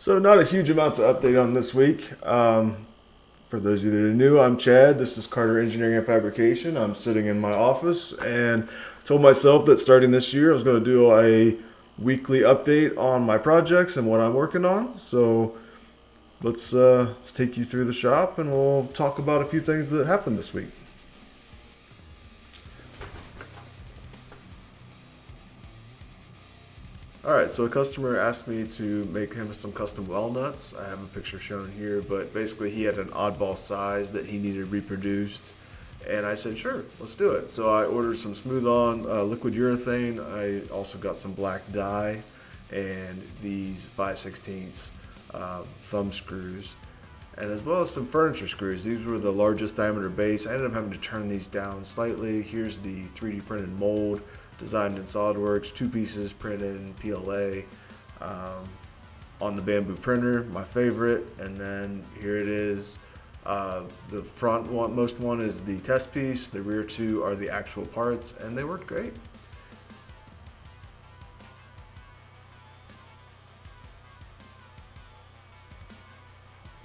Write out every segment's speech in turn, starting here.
So not a huge amount to update on this week. For those of you that are new, I'm Chad. This is Carter Engineering and Fabrication. I'm sitting in my office and told myself that starting this year I was going to do a weekly update on my projects and what I'm working on. So let's take you through the shop and we'll talk about a few things that happened this week. All right, so a customer asked me to make him some custom well nuts. I have a picture shown here, but basically he had an oddball size that he needed reproduced. And I said, sure, let's do it. So I ordered some smooth on liquid urethane. I also got some black dye and these 5/16 thumb screws, and as well as some furniture screws. These were the largest diameter base. I ended up having to turn these down slightly. Here's the 3D printed mold designed in SolidWorks, 2 pieces printed in PLA on the bamboo printer, my favorite. And then here it is. The front one, most one is the test piece. The rear 2 are the actual parts, and they worked great.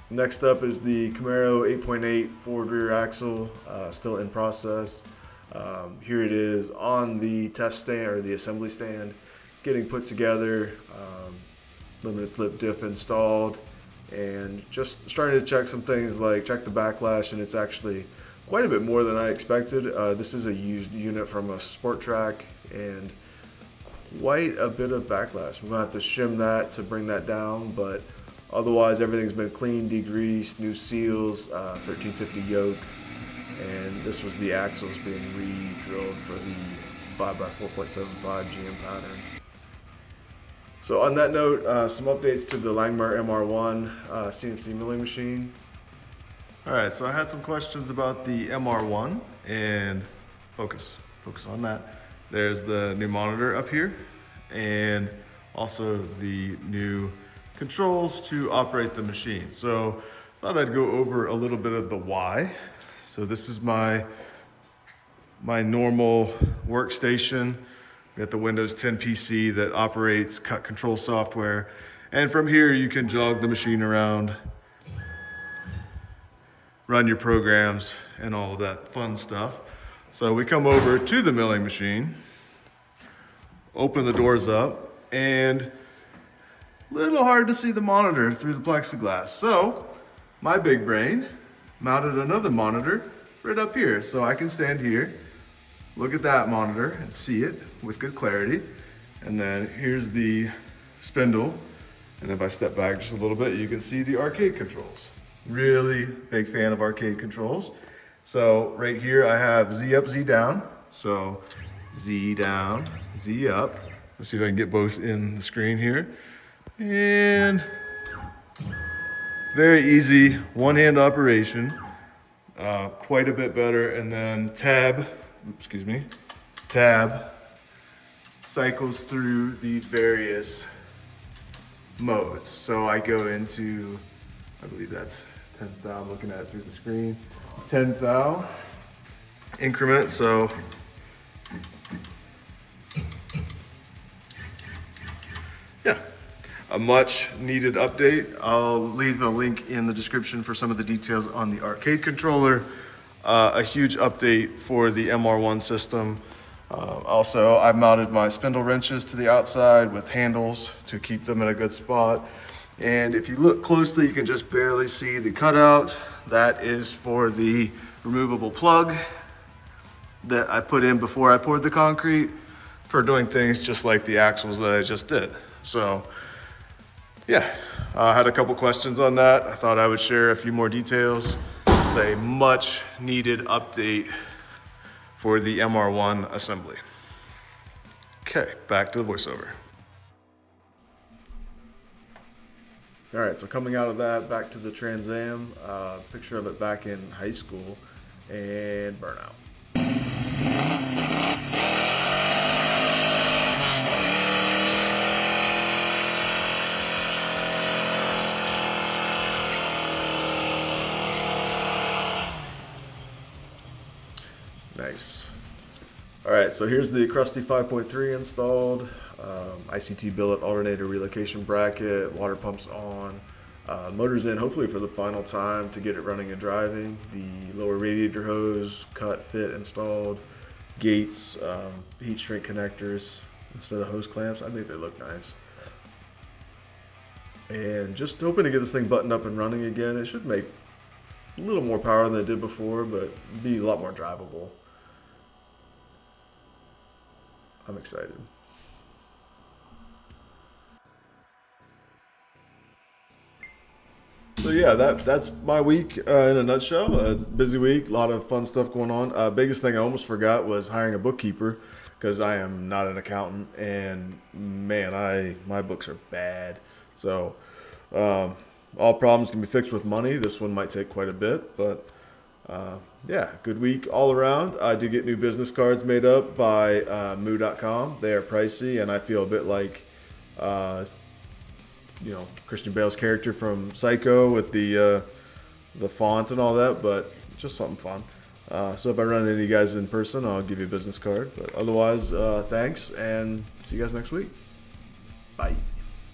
Next up is the Camaro 8.8 Ford rear axle, still in process. Here it is on the test stand or the assembly stand, getting put together, limited slip diff installed, and just starting to check some things like check the backlash, and it's actually quite a bit more than I expected. This is a used unit from a sport track and quite a bit of backlash. I'm gonna have to shim that to bring that down, but otherwise everything's been clean, degreased, new seals, 1350 yoke. And this was the axles being re-drilled for the 5x4.75 GM pattern. So on that note, some updates to the Langmuir MR1 CNC milling machine. All right, so I had some questions about the MR1, and focus on that. There's the new monitor up here, and also the new controls to operate the machine. So I thought I'd go over a little bit of the why. So this is my normal workstation. We got the Windows 10 PC that operates cut control software. And from here you can jog the machine around, run your programs and all of that fun stuff. So we come over to the milling machine, open the doors up, and a little hard to see the monitor through the plexiglass. So my big brain mounted another monitor right up here. So I can stand here, look at that monitor and see it with good clarity. And then here's the spindle. And if I step back just a little bit, you can see the arcade controls. Really big fan of arcade controls. So right here I have Z up, Z down. So Z down, Z up. Let's see if I can get both in the screen here. And very easy one-hand operation, quite a bit better. And then tab cycles through the various modes. So I go into, I believe that's 10th thou, I'm looking at it through the screen, 10th thou increment. So yeah, a much needed update. I'll leave a link in the description for some of the details on the arcade controller. A huge update for the MR1 system. Also, I've mounted my spindle wrenches to the outside with handles to keep them in a good spot. And if you look closely, you can just barely see the cutout. That is for the removable plug that I put in before I poured the concrete for doing things just like the axles that I just did. So yeah, I had a couple questions on that. I thought I would share a few more details. It's a much needed update for the MR1 assembly. Okay, back to the voiceover. All right, so coming out of that, back to the Trans Am, picture of it back in high school, and burnout. Nice. All right, so here's the Crusty 5.3 installed. ICT billet alternator relocation bracket, water pumps on. Motor's in hopefully for the final time to get it running and driving. The lower radiator hose cut, fit, installed. Gates, heat shrink connectors instead of hose clamps. I think they look nice. And just hoping to get this thing buttoned up and running again. It should make a little more power than it did before, but be a lot more drivable. I'm excited. So yeah, that's my week in a nutshell. A busy week, a lot of fun stuff going on. Biggest thing I almost forgot was hiring a bookkeeper because I am not an accountant, and man, my books are bad. So all problems can be fixed with money. This one might take quite a bit, but yeah, good week all around. I did get new business cards made up by moo.com. They are pricey, and I feel a bit like Christian Bale's character from Psycho with the font and all that, but just something fun. So if I run into you guys in person, I'll give you a business card. But otherwise, thanks, and see you guys next week. Bye.